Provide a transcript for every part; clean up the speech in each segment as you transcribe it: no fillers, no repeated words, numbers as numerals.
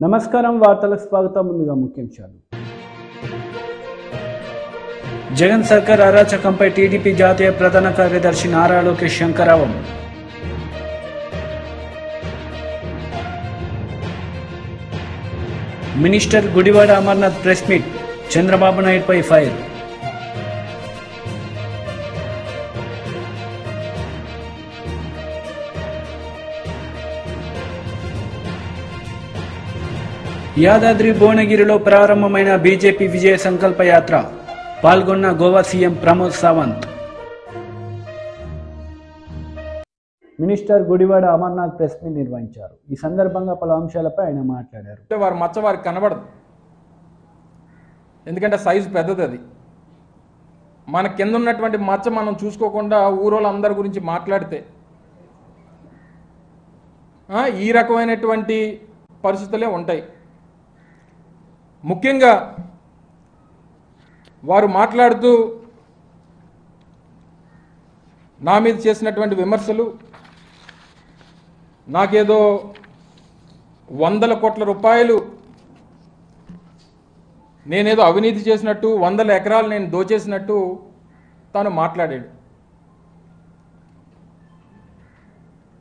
నమస్కారం వార్తలకు స్వాగతం ముందుగా ముఖ్యాంశాలు జగన్ సర్కార్ అరాచకంపై టీడీపీ జాతీయ ప్రధాన కార్యదర్శి నారా లోకేష్ శంకరావం minister Gudivada Amarnath press meet Chandrababu నాయుడుపై ఫైర్ యాదాద్రి భువనగిరిలో ప్రారంభమైన బీజేపీ విజయ సంకల్ప యాత్ర పాల్గొన్న Goa CM Pramod Sawant. Minister Gudivada Amarnath press meet నిర్వహించారు. ఈ సందర్భంగా పలు అంశాలపై ఆయన మాట్లాడారు. వారి మచ్చ వారికి కనబడదు, ఎందుకంటే సైజు పెద్దది. అది మన కింద ఉన్నటువంటి మచ్చ మనం చూసుకోకుండా ఊరోళ్ళందరి గురించి మాట్లాడితే ఈ రకమైనటువంటి పరిస్థితులే ఉంటాయి. ముఖ్యంగా వారు మాట్లాడుతూ నా మీద చేసినటువంటి విమర్శలు, నాకేదో 100 కోట్ల రూపాయలు నేనేదో అవినీతి చేసినట్టు, 100 ఎకరాలు నేను దోచేసినట్టు తాను మాట్లాడాడు.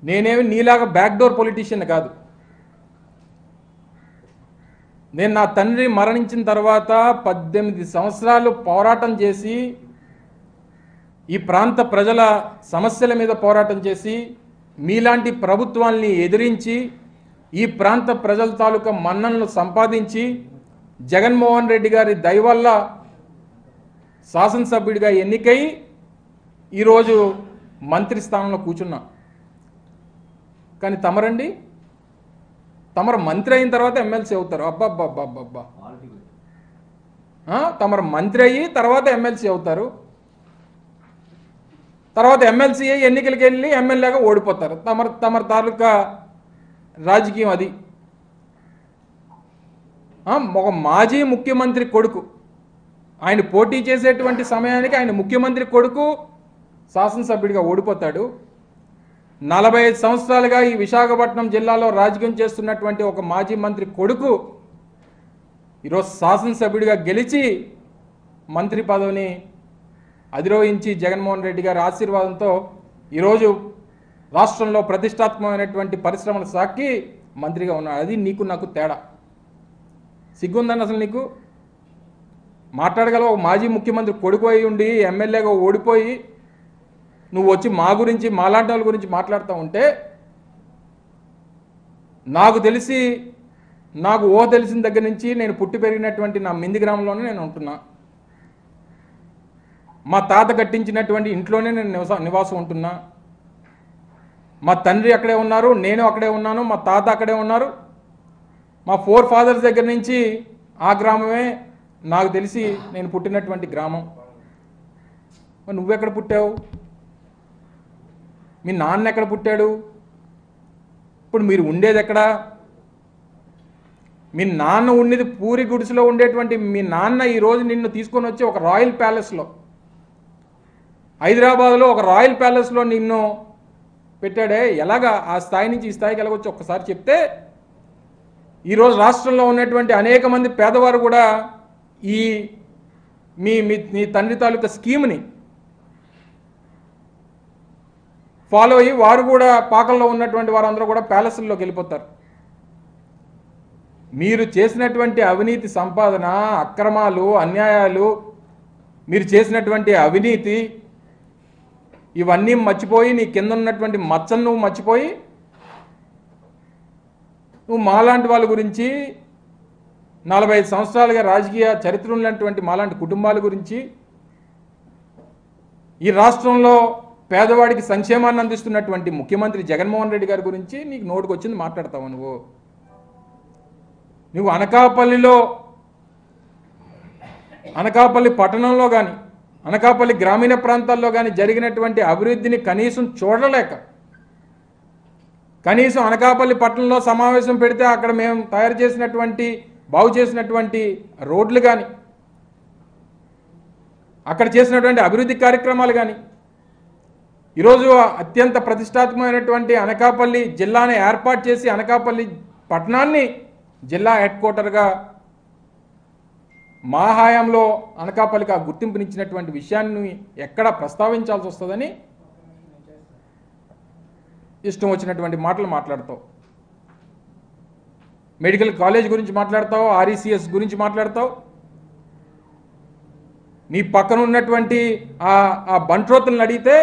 నేనేమి నీలాగా బ్యాక్డోర్ పొలిటీషియన్ కాదు. నేను నా తండ్రి మరణించిన తర్వాత 18 సంవత్సరాలు పోరాటం చేసి ఈ ప్రాంత ప్రజల సమస్యల మీద పోరాటం చేసి మీలాంటి ప్రభుత్వాల్ని ఎదిరించి ఈ ప్రాంత ప్రజల తాలూకా మన్ననలు సంపాదించి జగన్మోహన్ రెడ్డి గారి దయ వల్ల శాసనసభ్యుడిగా ఎన్నికై ఈరోజు మంత్రి స్థానంలో కూర్చున్నా. కానీ తమరండి, తమరు మంత్రి అయిన తర్వాత ఎమ్మెల్సీ అవుతారు. అబ్బబ్బబ్బబ్బబ్బా, తమరు మంత్రి అయ్యి తర్వాత ఎమ్మెల్సీ అవుతారు. తర్వాత ఎమ్మెల్సీ అయ్యి ఎన్నికలకి వెళ్ళి ఎమ్మెల్యేగా ఓడిపోతారు. తమరు తాలూకా రాజకీయం అది. ఒక మాజీ ముఖ్యమంత్రి కొడుకు, ఆయన పోటీ చేసేటువంటి సమయానికి ఆయన ముఖ్యమంత్రి కొడుకు శాసనసభ్యుడిగా ఓడిపోతాడు. 45 సంవత్సరాలుగా ఈ విశాఖపట్నం జిల్లాలో రాజకీయం చేస్తున్నటువంటి ఒక మాజీ మంత్రి కొడుకు ఈరోజు శాసనసభ్యుడిగా గెలిచి మంత్రి పదవిని అధిరోహించి జగన్మోహన్ రెడ్డి గారి ఆశీర్వాదంతో ఈరోజు రాష్ట్రంలో ప్రతిష్టాత్మకమైనటువంటి పరిశ్రమల శాఖకి మంత్రిగా ఉన్నాడు. అది నీకు నాకు తేడా. సిగ్గుందని అసలు నీకు మాట్లాడగలవు? ఒక మాజీ ముఖ్యమంత్రి కొడుకు అయి ఉండి ఎమ్మెల్యేగా ఓడిపోయి నువ్వు వచ్చి మా గురించి, మాలాంటి వాళ్ళ గురించి మాట్లాడుతూ ఉంటే, నాకు తెలిసి, నాకు తెలిసిన దగ్గర నుంచి నేను పుట్టి పెరిగినటువంటి నా మింది గ్రామంలోనే నేను ఉంటున్నా. మా తాత కట్టించినటువంటి ఇంట్లోనే నేను నివాసం ఉంటున్నా. మా తండ్రి అక్కడే ఉన్నారు, నేను అక్కడే ఉన్నాను, మా తాత అక్కడే ఉన్నారు. మా 4 ఫాదర్స్ దగ్గర నుంచి ఆ గ్రామమే నాకు తెలిసి నేను పుట్టినటువంటి గ్రామం. నువ్వెక్కడ పుట్టావు? మీ నాన్న ఎక్కడ పుట్టాడు? ఇప్పుడు మీరు ఉండేది ఎక్కడ? మీ నాన్న ఉండేది పూరి గుడిసెలో ఉండేటువంటి మీ నాన్న ఈరోజు నిన్ను తీసుకొని వచ్చి ఒక రాయల్ ప్యాలెస్లో, హైదరాబాద్లో ఒక రాయల్ ప్యాలెస్లో నిన్ను పెట్టాడే. ఎలాగా ఆ స్థాయి నుంచి ఈ స్థాయికి వెళ్ళవచ్చు ఒక్కసారి చెప్తే, ఈరోజు రాష్ట్రంలో ఉన్నటువంటి అనేక మంది పేదవారు కూడా ఈ మీ తండ్రి తాలూకా స్కీమ్ని ఫాలో అయ్యి వారు కూడా పాకల్లో ఉన్నటువంటి వారందరూ కూడా ప్యాలెస్ల్లోకి వెళ్ళిపోతారు. మీరు చేసినటువంటి అవినీతి సంపాదన, అక్రమాలు, అన్యాయాలు, మీరు చేసినటువంటి అవినీతి, ఇవన్నీ మర్చిపోయి నీ కింద ఉన్నటువంటి మచ్చను నువ్వు మర్చిపోయి నువ్వు మాలాంటి వాళ్ళ గురించి, 45 సంవత్సరాలుగా రాజకీయ చరిత్ర ఉన్నటువంటి మాలాంటి కుటుంబాల గురించి, ఈ రాష్ట్రంలో పేదవాడికి సంక్షేమాన్ని అందిస్తున్నటువంటి ముఖ్యమంత్రి జగన్మోహన్ రెడ్డి గారి గురించి నీకు నోటికి వచ్చింది మాట్లాడతావు. నువ్వు అనకాపల్లి పట్టణంలో కానీ, అనకాపల్లి గ్రామీణ ప్రాంతాల్లో కానీ జరిగినటువంటి అభివృద్ధిని కనీసం చూడలేక, కనీసం అనకాపల్లి పట్టణంలో సమావేశం పెడితే అక్కడ మేము తయారు చేసినటువంటి, బాగు చేసినటువంటి రోడ్లు కానీ, అక్కడ చేసినటువంటి అభివృద్ధి కార్యక్రమాలు కానీ, ఈరోజు అత్యంత ప్రతిష్టాత్మకమైనటువంటి అనకాపల్లి జిల్లాని ఏర్పాటు చేసి అనకాపల్లి పట్టణాన్ని జిల్లా హెడ్ క్వార్టర్గా మా హయాంలో అనకాపల్లికి ఆ గుర్తింపునిచ్చినటువంటి విషయాన్ని ఎక్కడ ప్రస్తావించాల్సి వస్తుందని ఇష్టం వచ్చినటువంటి మాటలు మాట్లాడతావు. మెడికల్ కాలేజ్ గురించి మాట్లాడతావు, ఆర్ఈసీఎస్ గురించి మాట్లాడతావు. నీ పక్కన ఉన్నటువంటి ఆ బంట్రోతులను అడిగితే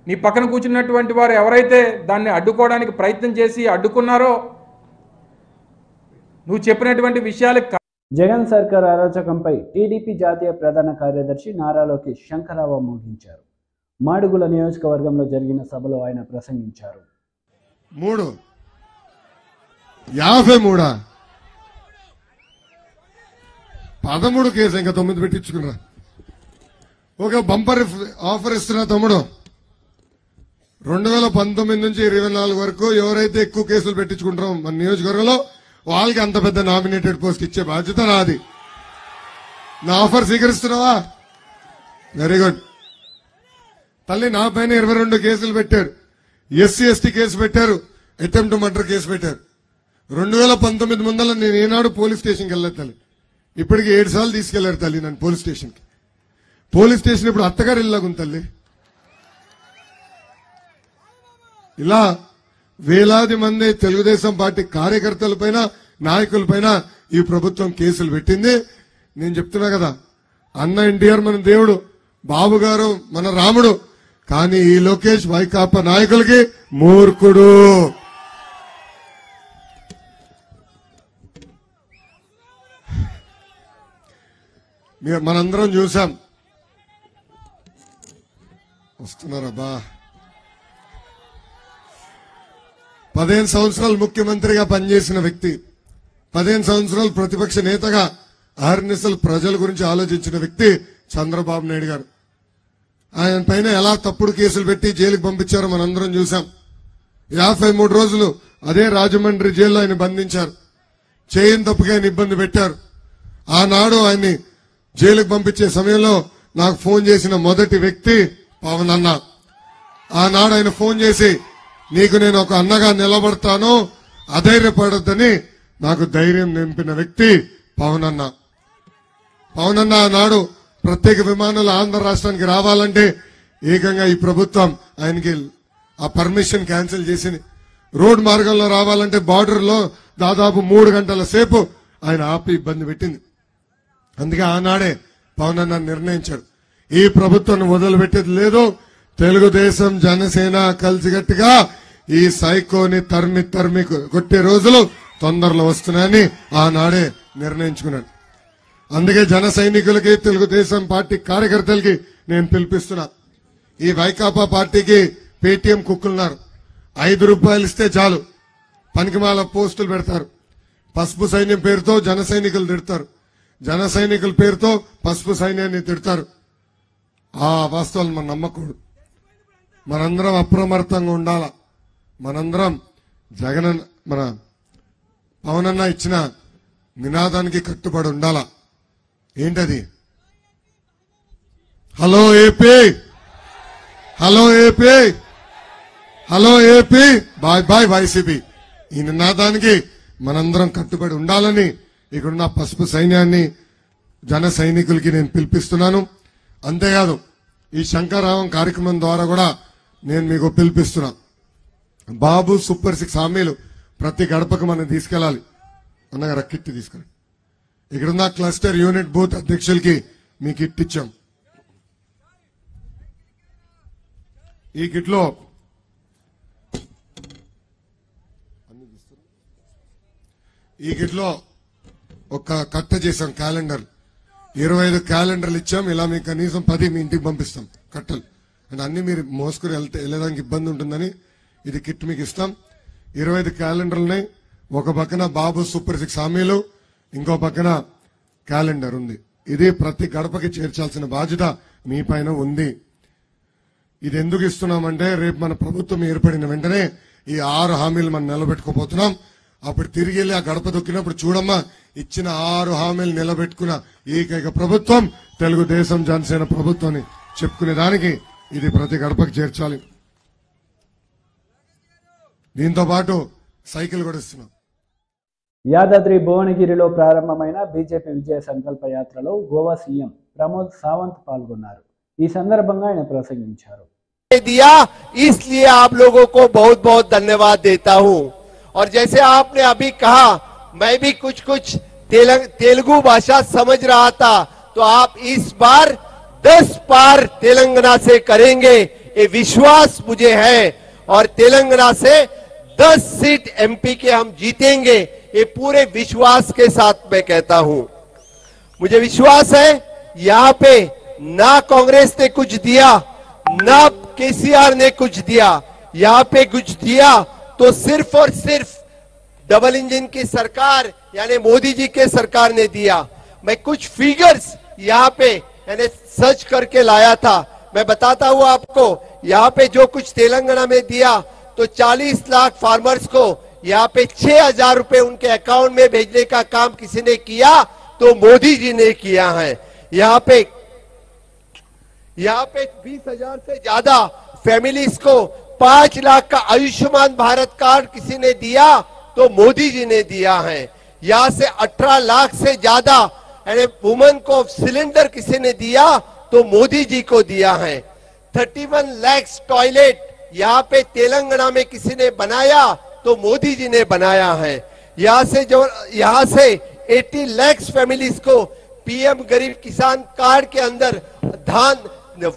నీ పక్కన కూర్చున్నటువంటి వారు ఎవరైతే దాన్ని అడ్డుకోవడానికి ప్రయత్నం చేసి అడ్డుకున్నారో నువ్వు చెప్పినటువంటి విషయాలు జగన్ సర్కార్ అరాచకంపై టీడీపీ జాతీయ ప్రధాన కార్యదర్శి నారా లోకేష్ శంకరావం మోగించారు. మాడుగుల నియోజకవర్గంలో జరిగిన సభలో ఆయన ప్రసంగించారు. 53 13 కేసు ఇంకా 9 పెట్టించుకున్నా. ఒక బంపర్ ఆఫర్ ఇస్తున్నా తమ్ముడు. 2019 నుంచి 24 వరకు ఎవరైతే ఎక్కువ కేసులు పెట్టించుకుంటారో మన నియోజకవర్గంలో వాళ్ళకి అంత పెద్ద నామినేటెడ్ పోస్ట్ ఇచ్చే బాధ్యత నాది. నా ఆఫర్ స్వీకరిస్తున్నావా? Very good. తల్లి నా పైన 22 కేసులు పెట్టారు. ఎస్సీ ఎస్టీ కేసు పెట్టారు, అటెంప్ట్ మర్డర్ కేసు పెట్టారు. 2019 ముందల నేను ఏనాడు పోలీస్ స్టేషన్కి వెళ్ళలేదు తల్లి. ఇప్పటికి 7 సార్లు తీసుకెళ్లారు తల్లి నన్ను పోలీస్ స్టేషన్కి. పోలీస్ స్టేషన్ ఇప్పుడు అత్తగారు ఇల్లాగుంది తల్లి. ఇలా వేలాది మంది తెలుగుదేశం పార్టీ కార్యకర్తలపైన నాయకులపైన ఈ ప్రభుత్వం కేసులు పెట్టింది. నేను చెప్తున్నా కదా, అన్న ఎన్టీఆర్ మన దేవుడు, బాబు గారు మన రాముడు, కానీ ఈ లోకేష్ వైకాపా నాయకులకి మూర్ఖుడు. మనందరం చూసాం. వస్తున్నారబ్బా. 15 సంవత్సరాలు ముఖ్యమంత్రిగా పనిచేసిన వ్యక్తి, 15 సంవత్సరాలు ప్రతిపక్ష నేతగా అహర్నిశలు ప్రజల గురించి ఆలోచించిన వ్యక్తి చంద్రబాబు నాయుడు గారు. ఆయన పైన ఎలా తప్పుడు కేసులు పెట్టి జైలుకు పంపించారో మనందరం చూసాం. 53 రోజులు అదే రాజమండ్రి జైల్లో ఆయన బంధించారు. చేయని తప్పుగా ఆయన ఇబ్బంది పెట్టారు. ఆనాడు ఆయన్ని జైలుకు పంపించే సమయంలో నాకు ఫోన్ చేసిన మొదటి వ్యక్తి పవన్ అన్న. ఆనాడు ఆయన ఫోన్ చేసి, నీకు నేను ఒక అన్నగా నిలబడతాను, అధైర్యపడొద్దని నాకు ధైర్యం నింపిన వ్యక్తి పవన్ అన్న. పవన్ అన్న ఆనాడు ప్రత్యేక విమానాలు ఆంధ్ర రాష్ట్రానికి రావాలంటే ఏకంగా ఈ ప్రభుత్వం ఆయనకి ఆ పర్మిషన్ క్యాన్సిల్ చేసింది. రోడ్ మార్గంలో రావాలంటే బార్డర్ లో దాదాపు 3 గంటల సేపు ఆయన ఆపి ఇబ్బంది పెట్టింది. అందుకే ఆనాడే పవన్ అన్న నిర్ణయించాడు, ఈ ప్రభుత్వాన్ని వదిలిపెట్టేది లేదు, తెలుగుదేశం జనసేన కలిసిగట్టుగా ఈ సైకోని తరిమి కొట్టే రోజులు తొందరలో వస్తున్నాయని ఆనాడే నిర్ణయించుకున్నాడు. అందుకే జన సైనికులకి తెలుగుదేశం పార్టీ కార్యకర్తలకి నేను పిలిపిస్తున్నా. ఈ వైకాపా పార్టీకి పేటీఎం కుక్కులున్నారు. 5 రూపాయలు ఇస్తే చాలు పనికిమాల పోస్టులు పెడతారు. పసుపు సైన్యం పేరుతో జన సైనికులు తిడతారు, జన సైనికుల పేరుతో పసుపు సైన్యాన్ని తిడతారు. ఆ వాస్తవాలు మనం నమ్మకూడదు. మనందరం అప్రమత్తంగా ఉండాల. మనందరం మన పవనన్న ఇచ్చిన నినాదానికి కట్టుబడి ఉండాలా. ఏంటది? Hello AP, hello AP, hello AP, bye bye YCP. ఈ నినాదానికి మనందరం కట్టుబడి ఉండాలని ఇక్కడున్న పసుపు సైన్యాన్ని జన సైనికులకి నేను పిలిపిస్తున్నాను. అంతేకాదు ఈ శంకరావం కార్యక్రమం ద్వారా కూడా నేను మీకు పిలిపిస్తున్నా. బాబు సూపర్ 6 హామీలు ప్రతి గడపకు మనం తీసుకెళ్లాలి. అన్నగారు కిట్ తీసుకెళ్ళి ఇక్కడున్న క్లస్టర్ యూనిట్ బూత్ అధ్యక్షులకి మీ కిట్ ఇచ్చాం. ఈ కిట్లో ఒక కట్ట చేసాం క్యాలెండర్. 25 క్యాలెండర్లు ఇచ్చాం. ఇలా మీకు కనీసం 10 మీ ఇంటికి పంపిస్తాం కట్టలు. అంటే అన్ని మీరు మోసుకుని వెళ్ళడానికి ఇబ్బంది ఉంటుందని ఇది కిట్ మీకు ఇస్తాం. 25 క్యాలెండర్లున్నాయి. ఒక పక్కన బాబు సూపర్ 6 హామీలు, ఇంకో పక్కన క్యాలెండర్ ఉంది. ఇది ప్రతి గడపకి చేర్చాల్సిన బాధ్యత మీ పైన ఉంది. ఇది ఎందుకు ఇస్తున్నామంటే రేపు మన ప్రభుత్వం ఏర్పడిన వెంటనే ఈ 6 హామీలు మనం నిలబెట్టుకోపోతున్నాం. అప్పుడు తిరిగి వెళ్ళి ఆ గడప దొక్కినప్పుడు చూడమ్మా, ఇచ్చిన 6 హామీలు నిలబెట్టుకున్న ఏకైక ప్రభుత్వం తెలుగుదేశం జనసేన ప్రభుత్వం చెప్పుకునే దానికి ఇది ప్రతి గడపకి చేర్చాలి. దీంతో పాటు సైకిల్ కూడా ఇస్తున్నాం. యాదాద్రి భువనగిరిలో ప్రారంభమైన బీజేపీ విజయ సంకల్ప యాత్రలో గోవా సీఎం ప్రమోద్ సావంత్ పాల్గొన్నారు. ఈ సందర్భంగా ఆయన ప్రసంగించారు. दिया इसलिए आप लोगों को बहुत बहुत धन्यवाद देता हूं। और जैसे आपने अभी कहा, मैं भी कुछ तेलुगु भाषा समझ रहा था, तो आप इस बार 10 पार तेलंगाना से करेंगे, ये विश्वास मुझे है। और तेलंगाना से 10 सीट एमपी के हम जीतेंगे, ये पूरे विश्वास के साथ मैं कहता हूं। मुझे विश्वास है यहां पे ना कांग्रेस ने कुछ दिया, ना केसीआर ने कुछ दिया, यहां पे कुछ दिया तो सिर्फ और सिर्फ डबल इंजन की सरकार यानी मोदी जी के सरकार ने दिया। मैं कुछ फिगर्स यहां पे यानी सर्च करके लाया था, मैं बताता हूं आपको। यहां पे जो कुछ तेलंगाना में दिया तो 40 लाख फार्मर्स को यहां पे 6,000 रुपए उनके अकाउंट में भेजने का काम किसी ने किया तो मोदी जी ने किया है। यहां पे 20,000 से ज्यादा फैमिलीज को 5 लाख का आयुष्मान भारत कार्ड किसी ने दिया तो मोदी जी ने दिया है। यहां से 18 लाख से ज्यादा वुमेन को सिलेंडर किसी ने दिया तो मोदी जी को दिया है। 31 लाख टॉयलेट यहां पे तेलंगाना में किसी ने बनाया तो मोदी जी ने बनाया है। यहां से 80 लाख फैमिलीज को पीएम गरीब किसान कार्ड के अंदर धान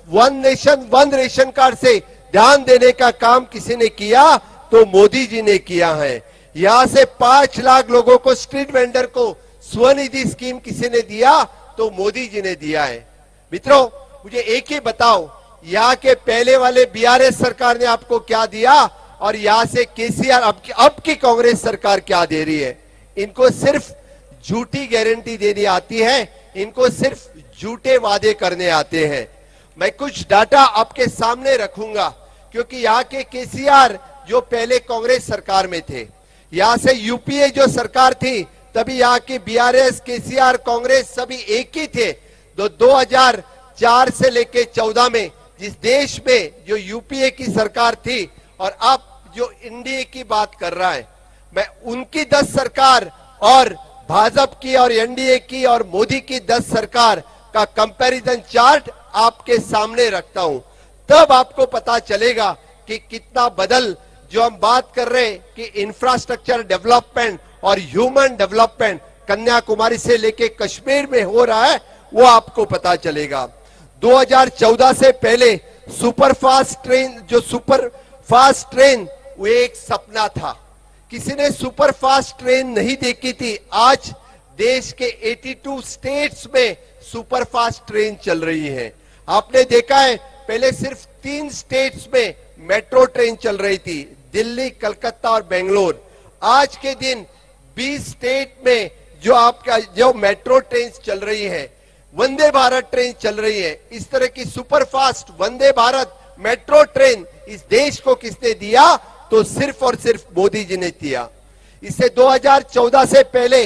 one nation one ration card से ध्यान देने का काम किसी ने किया तो मोदी जी ने किया है। यहां से 5 लाख लोगों को स्ट्रीट वेंडर को स्वनिधि स्कीम किसी ने दिया तो मोदी जी ने दिया है। मित्रों, मुझे एक ही बताओ, यहाँ के पहले वाले बीआरएस सरकार ने आपको क्या दिया और यहाँ से केसीआर अब की कांग्रेस सरकार क्या दे रही है? इनको सिर्फ झूठी गारंटी देनी आती है, इनको सिर्फ झूठे वादे करने आते हैं। मैं कुछ डाटा आपके सामने रखूंगा, क्योंकि यहाँ के केसीआर जो पहले कांग्रेस सरकार में थे, यहाँ से यूपीए जो सरकार थी तभी यहाँ की बीआरएस केसीआर कांग्रेस सभी एक ही थे। 2004 से लेके 14 में जिस देश में जो यूपीए की सरकार थी और अब जो एनडीए की बात कर रहा है, मैं उनकी 10 सरकार और भाजपा की और एनडीए की और मोदी की 10 सरकार का कंपैरिजन चार्ट आपके सामने रखता हूं। तब आपको पता चलेगा कि कितना बदल जो हम बात कर रहे हैं कि इंफ्रास्ट्रक्चर डेवलपमेंट और ह्यूमन डेवलपमेंट कन्याकुमारी से लेके कश्मीर में हो रहा है, वो आपको पता चलेगा। 2014 से पहले सुपर फास्ट ट्रेन वो एक सपना था, किसी ने सुपर फास्ट ट्रेन नहीं देखी थी। आज देश के 82 स्टेट्स में सुपर फास्ट ट्रेन चल रही है। आपने देखा है पहले सिर्फ 3 स्टेट्स में मेट्रो ट्रेन चल रही थी, दिल्ली, कलकत्ता और बेंगलोर। आज के दिन 20 स्टेट में जो मेट्रो ट्रेन चल रही है, वंदे भारत ट्रेन चल रही है। इस तरह की super fast Vande Bharat metro train इस देश को किसने दिया तो सिर्फ और सिर्फ मोदी जी ने दिया। इससे 2014 से पहले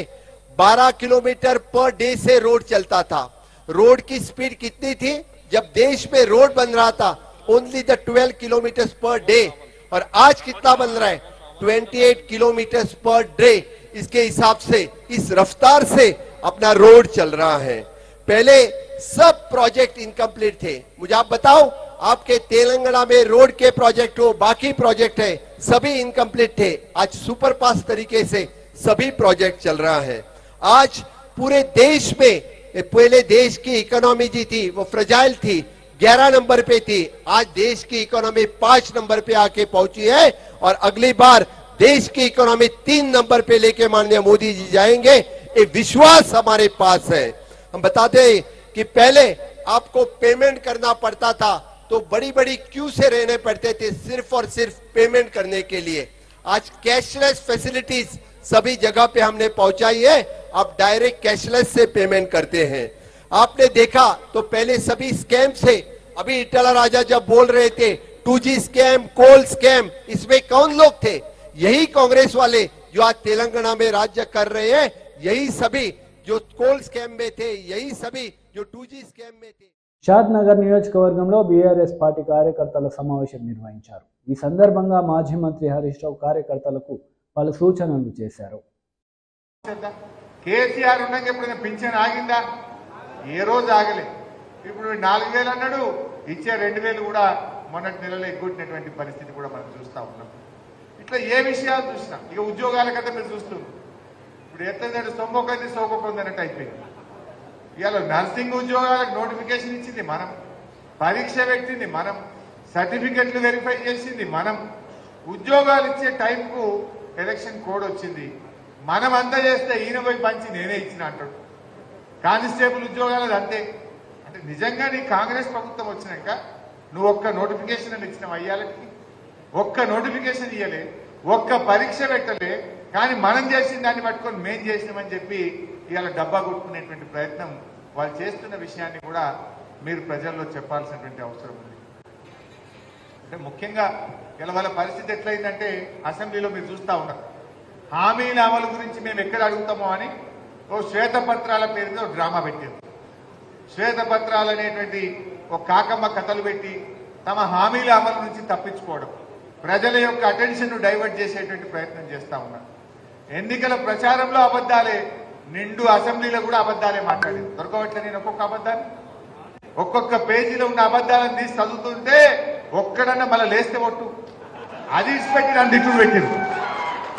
12 किलोमीटर पर डे से रोड चलता था। रोड की स्पीड कितनी थी जब देश में रोड बन रहा था? Only the 12 kilometre per day. और आज कितना बन रहा है? 28 किलोमीटर पर डे। इसके हिसाब से इस रफ्तार से अपना रोड चल रहा है। पहले सब प्रोजेक्ट इनकम्प्लीट थे। मुझे आप बताओ, आपके तेलंगाना में रोड के प्रोजेक्ट हो, बाकी प्रोजेक्ट है, सभी इनकम्प्लीट थे। आज सुपर फास्ट तरीके से सभी प्रोजेक्ट चल रहा है। आज पूरे देश में पहले देश की इकोनॉमी जी थी वो फ्रजाइल थी, 11 नंबर पे थी। आज देश की इकोनॉमी 5 नंबर पे आके पहुंची है और अगली बार देश की इकोनॉमी 3 नंबर पे लेके माननीय मोदी जी जाएंगे, ये विश्वास हमारे पास है। हम बताते हैं कि पहले आपको पेमेंट करना पड़ता था तो बड़ी बड़ी क्यू से रहने पड़ते थे सिर्फ और सिर्फ पेमेंट करने के लिए। आज कैशलेस फैसिलिटीज सभी जगह पे हमने पहुंचाई है। आप डायरेक्ट कैशलेस से पेमेंट करते हैं। आपने देखा तो पहले सभी स्कैम से, अभी इटाला राजा जब बोल रहे थे 2G स्कैम, कोल स्कैम, इसमें कौन लोग थे? यही कांग्रेस वाले जो आज तेलंगाना में राज्य कर रहे हैं, यही सभी जो कोल स्कैम में थे, यही सभी जो 2G स्कैम में थे। షాద్నగర్ నియోజకవర్గంలో బీఆర్ఎస్ పార్టీ కార్యకర్తల సమావేశం నిర్వహించారు. ఈ సందర్భంగా మాజీ మంత్రి హరీష్ రావు కార్యకర్తలకు పలు సూచనలు చేశారు. కేసీఆర్ ఉండగా ఎప్పుడైనా పింఛన్ ఆగిందా? ఏ రోజు ఆగలే. ఇప్పుడు 4,000 అన్నాడు, ఇచ్చే 2,000 కూడా మొన్నటి నెలలో ఎగ్గొట్టినటువంటి పరిస్థితి కూడా మనం చూస్తూ ఉన్నాం. ఇట్లా ఏ విషయాలు చూసినా ఇక ఉద్యోగాల కదా మీరు చూస్తున్నాం. ఇప్పుడు ఎట్లయితే సొమ్మొకది సోకొకంది అన్నట్టు అయిపోయింది. ఇవాళ నర్సింగ్ ఉద్యోగాలకు నోటిఫికేషన్ ఇచ్చింది మనం, పరీక్ష పెట్టింది మనం, సర్టిఫికెట్లు వెరిఫై చేసింది మనం, ఉద్యోగాలు ఇచ్చే టైంకు ఎలక్షన్ కోడ్ వచ్చింది. మనం అంతా చేస్తే ఈయన పోయి పంచి నేనే ఇచ్చిన అంటాడు. కానిస్టేబుల్ ఉద్యోగాలు అంతే. అంటే నిజంగా నీ కాంగ్రెస్ ప్రభుత్వం వచ్చినాక నువ్వు ఒక్క నోటిఫికేషన్ అని ఇచ్చినావు అయ్యాలకి, ఒక్క నోటిఫికేషన్ ఇవ్వలే, ఒక్క పరీక్ష పెట్టలే. కానీ మనం చేసిన దాన్ని పట్టుకొని మేం చేసినామని చెప్పి ఇవాళ డబ్బా కొట్టుకునేటువంటి ప్రయత్నం వాళ్ళు చేస్తున్న విషయాన్ని కూడా మీరు ప్రజల్లో చెప్పాల్సినటువంటి అవసరం ఉంది. అంటే ముఖ్యంగా ఇలా వాళ్ళ పరిస్థితి ఎట్లయిందంటే అసెంబ్లీలో మీరు చూస్తూ ఉన్నారు, హామీల అమలు గురించి మేము ఎక్కడ అడుగుతామో అని ఓ శ్వేతపత్రాల పేరుతో డ్రామా పెట్టారు. శ్వేతపత్రాలు అనేటువంటి ఒక కాకమ్మ కథలు పెట్టి తమ హామీల అమలు నుంచి తప్పించుకోవడం, ప్రజల యొక్క అటెన్షన్ డైవర్ట్ చేసేటువంటి ప్రయత్నం చేస్తూ ఉన్నారు. ఎన్నికల ప్రచారంలో అబద్ధాలే, నిండు అసెంబ్లీలో కూడా అబద్ధాలే మాట్లాడింది. దొరకవట్లే నేను ఒక్కొక్క అబద్ధాన్ని, ఒక్కొక్క పేజీలో ఉన్న అబద్ధాలను తీసి చదువుతుంటే ఒక్కడన్నా మళ్ళీ లేస్తే ఒట్టు అది ఇచ్చిపెట్టి నన్ను దిట్టుడు పెట్టిరు,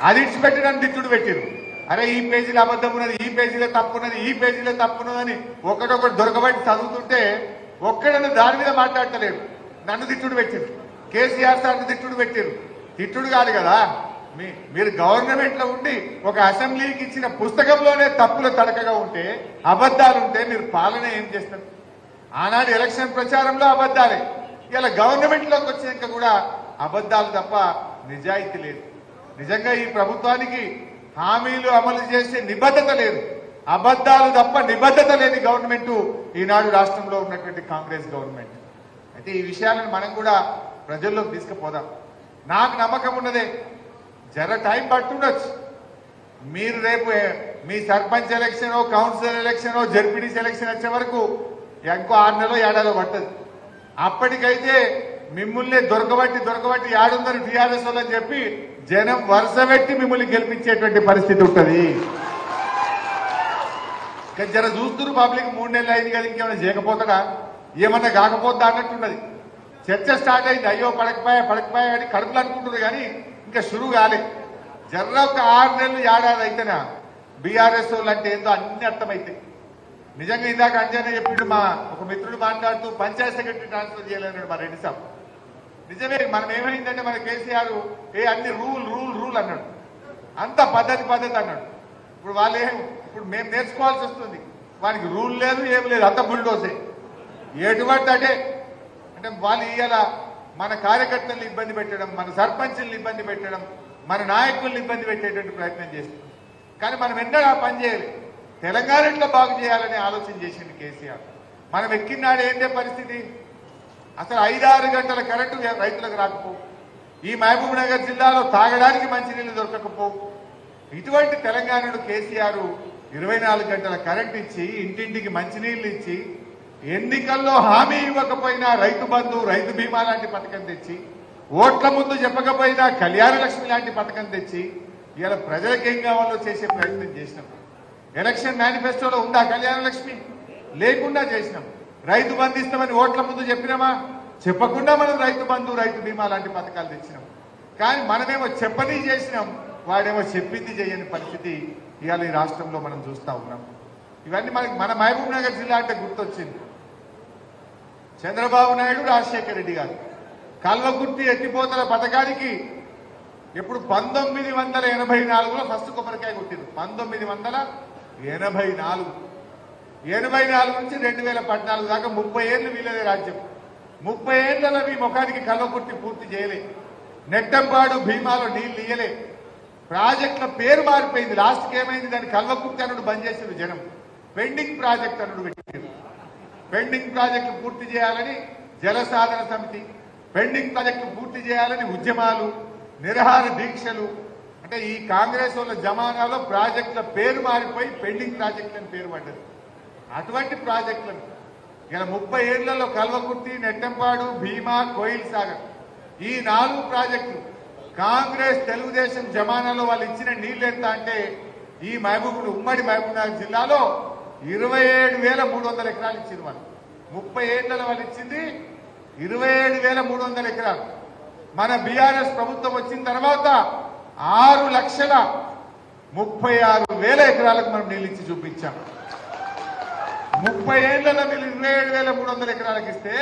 అది ఇచ్చిపెట్టి నన్ను దిట్టుడు పెట్టిరు. అరే ఈ పేజీలో అబద్ధం ఉన్నది, ఈ పేజీలో తప్పు ఉన్నది, ఈ పేజీలో తప్పు ఉన్నదని ఒకటొకటి దొరకబట్టి చదువుతుంటే ఒక్కడన్నా దాని మీద మాట్లాడతలేడు. నన్ను దిట్టుడు పెట్టిరు, కేసీఆర్ సార్ని దిట్టుడు పెట్టిరు. తిట్టుడు కాదు కదా, మీరు గవర్నమెంట్ లో ఉండి ఒక అసెంబ్లీకి ఇచ్చిన పుస్తకంలోనే తప్పులు తడకగా ఉంటే, అబద్ధాలు ఉంటే మీరు పాలన ఏం చేస్తారు? ఆనాడు ఎలక్షన్ ప్రచారంలో అబద్ధాలే, ఇలా గవర్నమెంట్ లోకి వచ్చినాక కూడా అబద్ధాలు తప్ప నిజాయితీ లేదు. నిజంగా ఈ ప్రభుత్వానికి హామీలు అమలు చేసే నిబద్ధత లేదు, అబద్ధాలు తప్ప నిబద్ధత లేని గవర్నమెంట్ ఈనాడు రాష్ట్రంలో ఉన్నటువంటి కాంగ్రెస్ గవర్నమెంట్. అయితే ఈ విషయాలను మనం కూడా ప్రజల్లోకి తీసుకుపోదాం. నాకు నమ్మకం ఉన్నదే, జర టైం పట్టుండొచ్చు. మీరు రేపు మీ sarpanch election, councillor election, ZPT election వచ్చే వరకు ఇంకో 6 నెలలో 7 నెలలో పట్టదు. అప్పటికైతే మిమ్మల్ని దొరకబట్టి ఏడుందని టీఆర్ఎస్ వాళ్ళని చెప్పి జనం వరుస పెట్టి మిమ్మల్ని గెలిపించేటువంటి పరిస్థితి ఉంటుంది. జర చూస్తున్నారు పబ్లిక్ 3 నెలలు అయింది కదా, ఇంకేమైనా చేయకపోతాడా, ఏమన్నా కాకపోద్దా అన్నట్టున్నది. చర్చ స్టార్ట్ అయింది, అయ్యో పడకపోయా అని కడుపులు అనుకుంటున్నారు కానీ ఇంకా షురు కాలే. జర్ర ఒక 6 నెలలు 7 ఏడాది అయితేనా బీఆర్ఎస్ వాళ్ళు అంటే ఏందో అన్ని అర్థమైతాయి. నిజంగా ఇందాక అంజనే చెప్పిండు, మా ఒక మిత్రుడు మాట్లాడుతూ పంచాయత్ సెక్రటరీ ట్రాన్స్ఫర్ చేయలేన్నాడు మా రెడ్డి సాబ్. నిజమే, మనం ఏమైందంటే మన కేసీఆర్ అన్ని రూల్ అన్నాడు, అంత పద్ధతి అన్నాడు. ఇప్పుడు ఇప్పుడు మేము నేర్చుకోవాల్సి వస్తుంది, వానికి రూల్ లేదు ఏమి లేదు, అంత బుల్డోసే ఎటువంటి అంటే వాళ్ళు ఇవాళ మన కార్యకర్తలను ఇబ్బంది పెట్టడం, మన సర్పంచులను ఇబ్బంది పెట్టడం, మన నాయకులను ఇబ్బంది పెట్టేటువంటి ప్రయత్నం చేస్తుంది. కానీ మనం ఎన్నడూ ఆ పని చేయాలి, తెలంగాణలో బాగు చేయాలని ఆలోచన చేసింది కేసీఆర్. మనం ఎక్కినాడు ఏంటే పరిస్థితి, అసలు 5-6 గంటల కరెంటు రైతులకు రాకపోవు, ఈ మహబూబ్ నగర్ జిల్లాలో తాగడానికి మంచినీళ్ళు దొరకకపోవు. ఇటువంటి తెలంగాణను కేసీఆర్ 24 గంటల కరెంట్ ఇచ్చి, ఇంటింటికి మంచినీళ్ళు ఇచ్చి, ఎన్నికల్లో హామీ ఇవ్వకపోయినా రైతు బంధు, రైతు బీమా లాంటి పథకం తెచ్చి, ఓట్ల ముందు చెప్పకపోయినా కళ్యాణ లక్ష్మి లాంటి పథకం తెచ్చి ఇవాళ ప్రజలకు ఏం కావాలో చేసే ప్రయత్నం చేసినాం. ఎలక్షన్ మేనిఫెస్టోలో ఉందా కళ్యాణ లక్ష్మి? లేకుండా చేసినాం. రైతు బంధు ఇస్తామని ఓట్ల ముందు చెప్పినామా? చెప్పకుండా మనం రైతు బంధు, రైతు బీమా లాంటి పథకాలు తెచ్చినాం. కానీ మనమేమో చెప్పని చేసినాం, వాడేమో చెప్పింది చేయని పరిస్థితి ఇవాళ ఈ రాష్ట్రంలో మనం చూస్తూ ఉన్నాం. ఇవన్నీ మన మహబూబ్ నగర్ జిల్లా అంటే గుర్తొచ్చింది. చంద్రబాబు నాయుడు, రాజశేఖర రెడ్డి గారు కల్వకుర్తి ఎత్తిపోతల పథకానికి ఎప్పుడు 1984లో ఫస్ట్ కొబ్బరికాయ కొట్టింది. 1984 నుంచి 2014 దాకా 30 ఏళ్ళు వీళ్ళదే రాజ్యం. 30 ఏళ్లలో మీ ముఖానికి కల్వకుర్తి పూర్తి చేయలే, నెట్టంపాడు భీమాలో నీళ్లు ఇయ్యలే, ప్రాజెక్టుల పేరు మారిపోయింది. లాస్ట్కి ఏమైంది, దాన్ని కల్వకుర్తి అనుడు బంద్ చేసింది జనం, పెండింగ్ ప్రాజెక్ట్ అనుడు పెట్టారు. పెండింగ్ ప్రాజెక్టులు పూర్తి చేయాలని జలసాధన సమితి, పెండింగ్ ప్రాజెక్టులు పూర్తి చేయాలని ఉద్యమాలు, నిరహార దీక్షలు. అంటే ఈ కాంగ్రెస్ వాళ్ళ జమానాలో ప్రాజెక్టుల పేరు మారిపోయి పెండింగ్ ప్రాజెక్టులని పేరు పడ్డది. అటువంటి ప్రాజెక్టులను ఇలా 30 ఏళ్లలో కల్వకుర్తి, నెట్టంపాడు, భీమా, కోయిల్ సాగర్ ఈ 4 ప్రాజెక్టులు కాంగ్రెస్ తెలుగుదేశం జమానాలో వాళ్ళు ఇచ్చిన నీళ్ళు ఎంత అంటే ఈ ఉమ్మడి మహబూబ్నగర్ జిల్లాలో 27,300 ఎకరాలు ఇచ్చింది. వాళ్ళు 30 ఏళ్లలో వాళ్ళు ఇచ్చింది 27,300 ఎకరాలు. మన బీఆర్ఎస్ ప్రభుత్వం వచ్చిన తర్వాత 6,36,000 ఎకరాలకు మనం నీళ్ళు ఇచ్చి చూపించాం. 30 ఏళ్లలో మీరు 27,300 ఎకరాలకు ఇస్తే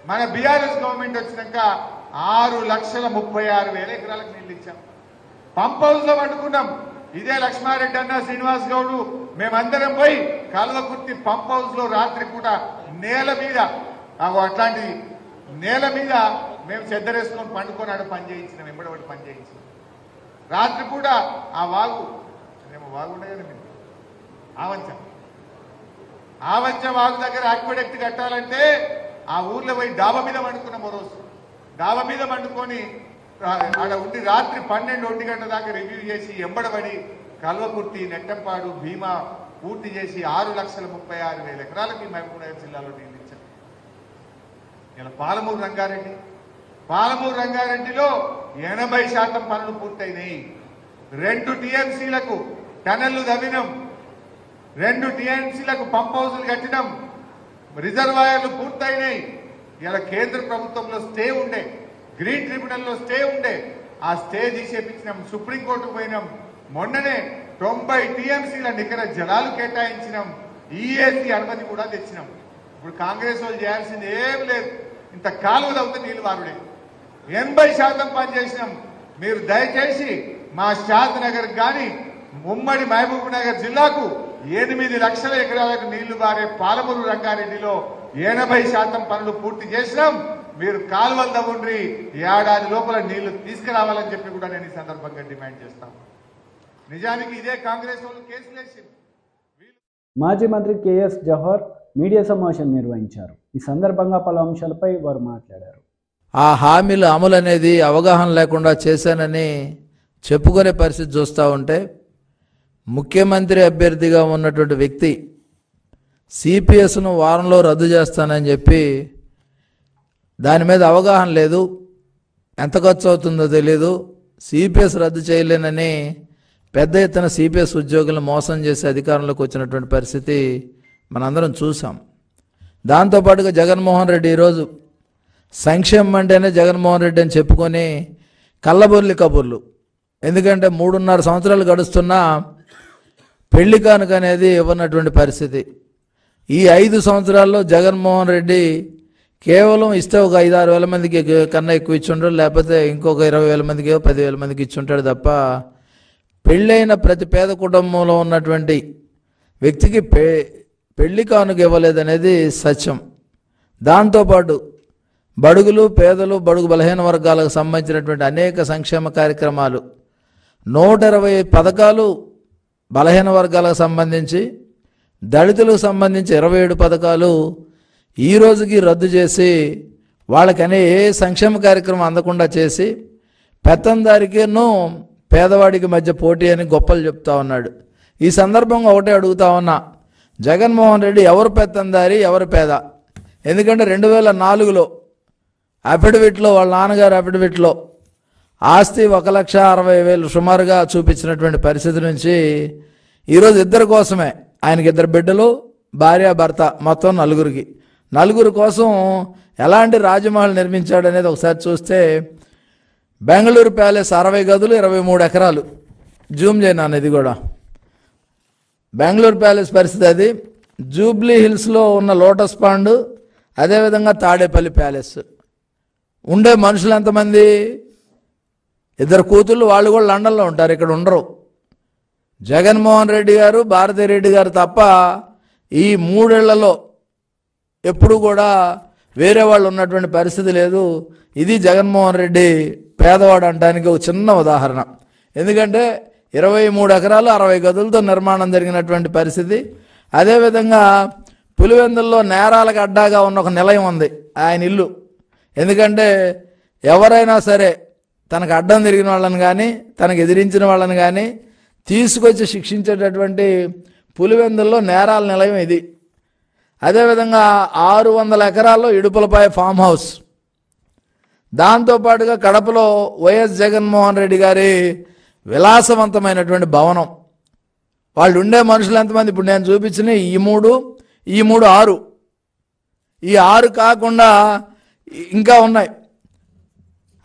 మన బీఆర్ఎస్ గవర్నమెంట్ వచ్చినాక 6,36,000 ఎకరాలకు నీళ్ళు ఇచ్చాం. పంప్ హౌస్ లో వండుకున్నాం. ఇదే లక్ష్మారెడ్డి అన్న, శ్రీనివాస్ గౌడ్ మేమందరం పోయి కల్వకుర్తి పంప్ హౌస్ లో రాత్రి పూట నేల మీద అట్లాంటి నేల మీద మేము చెద్దరేసుకొని పండుకొని ఆడ పని చేయించినాం. వెంబడబడి పని చేయించినాం. రాత్రి పూట ఆ వాగు ఉండే కదా మీరు ఆవంచ వాగు దగ్గర ఆక్విడెక్ట్ కట్టాలంటే ఆ ఊర్లో పోయి డాబా మీద వండుకున్నాం. ఓ రోజు డాబా మీద వండుకొని ఆడ ఉండి రాత్రి 12-1 గంటల దాకా రివ్యూ చేసి ఎంబడబడి కల్వకుర్తి, నెట్టంపాడు, భీమా పూర్తి చేసి 6,36,000 ఎకరాలకి మహబూబ్నగర్ జిల్లాలో నీళ్ళు ఇచ్చారు. ఇలా పాలమూరు రంగారెడ్డిలో 80% పనులు పూర్తయినాయి. 2 టీఎంసీలకు టనళ్లు తవ్వినాం. 2 టీఎంసీలకు పంప్ హౌసులు కట్టినాం. రిజర్వాయర్లు పూర్తయినాయి. ఇలా కేంద్ర ప్రభుత్వంలో స్టే ఉండే, గ్రీన్ ట్రిబ్యునల్లో స్టే ఉండే, ఆ స్టే తీసేపించినాం. సుప్రీంకోర్టుకు పోయినాం. మొన్ననే 90 టీఎంసీల నికర జలాలు కేటాయించినాం. ఈఏసీ అనుమతి కూడా తెచ్చినాం. ఇప్పుడు కాంగ్రెస్ వాళ్ళు చేయాల్సింది ఏం లేదు. ఇంత కాలువ తవ్వుతే నీళ్లు వారుడే. 80% పని చేసినాం. మీరు దయచేసి మా షాద్ నగర్ కానీ ఉమ్మడి మహబూబ్ నగర్ జిల్లాకు 8 లక్షల ఎకరాలకు నీళ్లు బారే పాలమూరు రంగారెడ్డిలో 80% పనులు పూర్తి చేసినాం. మీరు కాలువలు తవ్వండి, ఏడాది లోపల నీళ్లు తీసుకురావాలని చెప్పి కూడా నేను ఈ సందర్భంగా డిమాండ్ చేస్తాను. నిజానికి ఇదే కాంగ్రెస్ వాళ్ళు కేసులు వేసింది. మాజీ మంత్రి కేఎస్ జవహర్ మీడియా సమావేశం నిర్వహించారు. ఈ సందర్భంగా పలు అంశాలపై వారు మాట్లాడారు. ఆ హామీల అమలు అనేది అవగాహన లేకుండా చేశానని చెప్పుకునే పరిస్థితి చూస్తూ ఉంటే, ముఖ్యమంత్రి అభ్యర్థిగా ఉన్నటువంటి వ్యక్తి సిపిఎస్ను వారంలో రద్దు చేస్తానని చెప్పి దాని మీద అవగాహన లేదు, ఎంత ఖర్చు అవుతుందో తెలియదు, సిపిఎస్ రద్దు చేయలేనని పెద్ద ఎత్తున సిపిఎస్ ఉద్యోగులను మోసం చేసి అధికారంలోకి వచ్చినటువంటి పరిస్థితి మనందరం చూసాం. దాంతోపాటుగా జగన్మోహన్ రెడ్డి ఈరోజు సంక్షేమం అంటేనే జగన్మోహన్ రెడ్డి అని చెప్పుకొని కళ్ళబొల్లి కబుర్లు. ఎందుకంటే 3.5 సంవత్సరాలు గడుస్తున్నా పెళ్లి కానుక అనేది ఇవ్వనటువంటి పరిస్థితి. ఈ 5 సంవత్సరాల్లో జగన్మోహన్ రెడ్డి కేవలం ఇస్తే ఒక 5-6 వేల మందికి కన్నా ఎక్కువ ఇచ్చుంటాడు, లేకపోతే ఇంకొక 20,000 మందికి 10,000 మందికి ఇచ్చుంటాడు తప్ప పెళ్ళైన ప్రతి పేద కుటుంబంలో ఉన్నటువంటి వ్యక్తికి పెళ్లి కానుక ఇవ్వలేదనేది సత్యం. దాంతోపాటు బడుగులు, పేదలు, బడుగు బలహీన వర్గాలకు సంబంధించినటువంటి అనేక సంక్షేమ కార్యక్రమాలు 120 పథకాలు బలహీన వర్గాలకు సంబంధించి, దళితులకు సంబంధించి 27 పథకాలు ఈ రోజుకి రద్దు చేసి వాళ్ళకనే ఏ సంక్షేమ కార్యక్రమం అందకుండా చేసి పెత్తందారికిను పేదవాడికి మధ్య పోటీ అని గొప్పలు చెప్తా ఉన్నాడు. ఈ సందర్భంగా ఒకటే అడుగుతా ఉన్నా, జగన్మోహన్ రెడ్డి ఎవరు పెత్తందారి, ఎవరు పేద? ఎందుకంటే 2004లో అఫిడవిట్లో, వాళ్ళ నాన్నగారు అఫిడవిట్లో ఆస్తి 1,60,000 సుమారుగా చూపించినటువంటి పరిస్థితి నుంచి ఈరోజు ఇద్దరి కోసమే, ఆయనకి 2 బిడ్డలు, భార్య, భర్త, మొత్తం 4 కోసం ఎలాంటి రాజమహల్ నిర్మించాడనేది ఒకసారి చూస్తే, బెంగళూరు ప్యాలెస్ 60 గదులు 23 ఎకరాలు. జూమ్ చేయను, ఇది కూడా బెంగళూరు ప్యాలెస్ పరిస్థితి అది. జూబ్లీ హిల్స్లో ఉన్న లోటస్ పాండ్, అదేవిధంగా తాడేపల్లి ప్యాలెస్. ఉండే మనుషులు ఎంతమంది? 2 కూతుళ్ళు, వాళ్ళు కూడా లండన్లో ఉంటారు, ఇక్కడ ఉండరు. జగన్మోహన్ రెడ్డి గారు, భారతీ రెడ్డి గారు తప్ప ఈ 3 ఏళ్లలో ఎప్పుడు కూడా వేరే వాళ్ళు ఉన్నటువంటి పరిస్థితి లేదు. ఇది జగన్మోహన్ రెడ్డి పేదవాడు అనడానికి ఒక చిన్న ఉదాహరణ. ఎందుకంటే 23 ఎకరాలు 60 గదులతో నిర్మాణం జరిగినటువంటి పరిస్థితి. అదేవిధంగా పులివెందుల్లో నేరాలకు అడ్డాగా ఉన్న ఒక నిలయం ఉంది, ఆయన ఇల్లు. ఎందుకంటే ఎవరైనా సరే తనకు అడ్డం తిరిగిన వాళ్ళని కానీ, తనకు ఎదిరించిన వాళ్ళని కానీ తీసుకొచ్చి శిక్షించేటటువంటి పులివెందుల్లో నేరాల నిలయం ఇది. అదేవిధంగా 600 ఎకరాల్లో ఇడుపులపాయ ఫామ్ హౌస్. దాంతోపాటుగా కడపలో వైఎస్ జగన్మోహన్ రెడ్డి గారి విలాసవంతమైనటువంటి భవనం. వాళ్ళు ఉండే మనుషులు ఎంతమంది? ఇప్పుడు నేను చూపించిన ఈ మూడు 6, ఈ 6 కాకుండా ఇంకా ఉన్నాయి.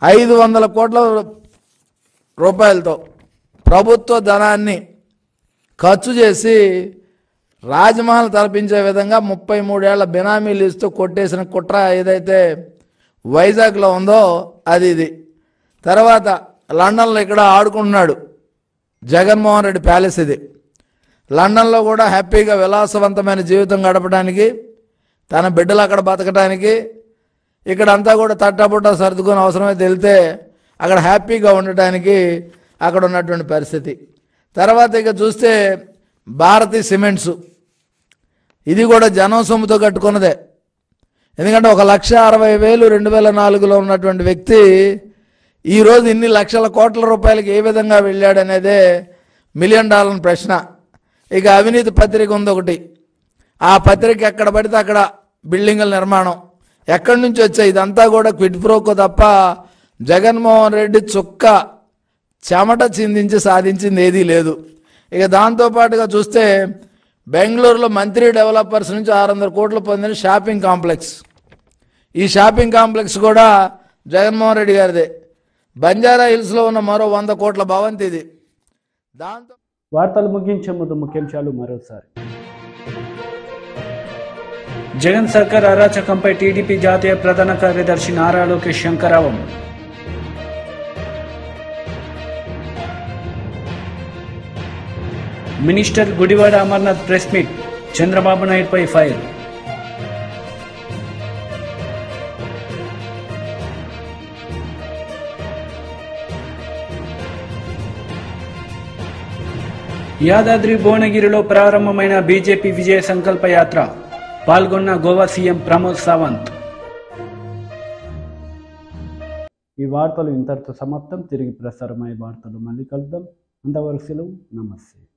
500 కోట్ల రూపాయలతో ప్రభుత్వ ధనాన్ని ఖర్చు చేసి రాజమహల్ తలపించే విధంగా 33 ఏళ్ల బినామీ లీజుతో కొట్టేసిన కుట్ర ఏదైతే వైజాగ్లో ఉందో అది ఇది. తర్వాత లండన్లో ఇక్కడ ఆడుకుంటున్నాడు జగన్మోహన్ రెడ్డి ప్యాలెస్ ఇది. లండన్లో కూడా హ్యాపీగా విలాసవంతమైన జీవితం గడపడానికి, తన బిడ్డలు అక్కడ బతకడానికి, ఇక్కడంతా కూడా తట్టబుట్ట సర్దుకొని అవసరమైతే వెళ్తే అక్కడ హ్యాపీగా ఉండటానికి అక్కడ ఉన్నటువంటి పరిస్థితి. తర్వాత ఇక చూస్తే భారతీ సిమెంట్స్, ఇది కూడా జనం సొమ్ముతో కట్టుకున్నదే. ఎందుకంటే 1,60,000 2004లో ఉన్నటువంటి వ్యక్తి ఈరోజు ఇన్ని లక్షల కోట్ల రూపాయలకి ఏ విధంగా వెళ్ళాడనేదే $1 మిలియన్ ప్రశ్న. ఇక అవినీతి పత్రిక ఉంది ఒకటి, ఆ పత్రిక ఎక్కడ పడితే అక్కడ బిల్డింగుల నిర్మాణం ఎక్కడి నుంచి వచ్చాయి? ఇదంతా కూడా క్విడ్ ప్రోకో తప్ప జగన్మోహన్ రెడ్డి చుక్క చెమట చిందించి సాధించింది ఏదీ లేదు. ఇక దాంతోపాటుగా చూస్తే బెంగళూరులో మంత్రి డెవలపర్స్ నుంచి 600 కోట్లు పొందిన షాపింగ్ కాంప్లెక్స్, ఈ షాపింగ్ కాంప్లెక్స్ కూడా జగన్మోహన్ రెడ్డి గారిదే. బంజారా హిల్స్లో ఉన్న మరో 100 కోట్ల భవంతి ఇది. దాంతో వార్తలు ముగించే ముందు ముఖ్యాంశాలు మరోసారి. జగన్ సర్కార్ అరాచకంపై టీడీపీ జాతీయ ప్రధాన కార్యదర్శి నారా లోకేష్ శంకరావం. Minister Gudivada Amarnath press meet, Chandrababu నాయుడుపై ఫైర్. యాదాద్రి భువనగిరిలో ప్రారంభమైన బీజేపీ విజయ సంకల్ప యాత్ర, పాల్గొన్న గోవా సీఎం ప్రమోద్ సావంత్. ఈ వార్తలు ఇంతటితో సమాప్తం. తిరిగి ప్రసారమయ్యే వార్తలు మళ్ళీ కలుద్దాం. అంతవరకు సెలవు. నమస్తే.